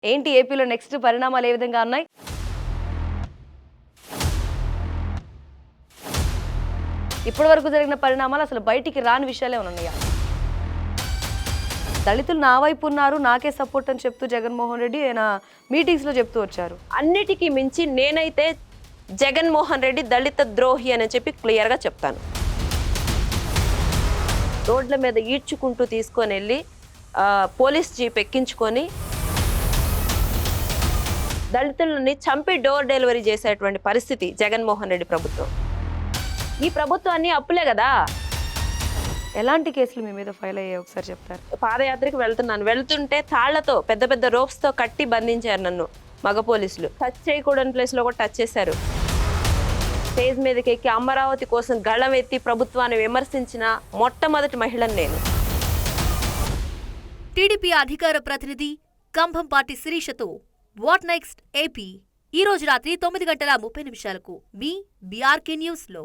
ఏంటి ఏపీలో నెక్స్ట్ పరిణామాలు ఏ విధంగా ఉన్నాయి? ఇప్పటి వరకు జరిగిన పరిణామాలు అసలు బయటికి రాని విషయాలే ఉన్నాయా? దళితులు నా వైపు ఉన్నారు, నాకే సపోర్ట్ అని చెప్తూ జగన్మోహన్ రెడ్డి ఆయన మీటింగ్స్‌లో చెప్తూ వచ్చారు. అన్నిటికీ మించి నేనైతే జగన్మోహన్ రెడ్డి దళిత ద్రోహి అని చెప్పి క్లియర్‌గా చెప్తాను. రోడ్ల మీద ఈడ్చుకుంటూ తీసుకొని వెళ్ళి పోలీస్ జీప్ ఎక్కించుకొని దళితులని చంపి డోర్ డెలివరీ చేసేటువంటి పరిస్థితి జగన్మోహన్ రెడ్డి ప్రభుత్వం. ఈ ప్రభుత్వాన్ని అప్పులే కదా. ఎలాంటి కేసులు మీ మీద ఫైల్ అయ్యాయి ఒకసారి చెప్తారా? పాదయాత్రకు వెళ్తుంటే తాళ్లతో పెద్ద పెద్ద రోప్స్తో కట్టి బంధించారు నన్ను మగ పోలీసులు. టచ్ చేయకూడని ప్లేస్లో కూడా టచ్ చేశారు. స్టేజ్ మీదకి ఎక్కి అమరావతి కోసం గళం ఎత్తి ప్రభుత్వాన్ని విమర్శించిన మొట్టమొదటి మహిళను నేను. టీడీపీ అధికార ప్రతినిధి కంభంపాటి శిరీషతో వాట్ నెక్స్ట్ ఏపీ ఈ రోజు రాత్రి 9:30 మీ బీఆర్కే న్యూస్లో.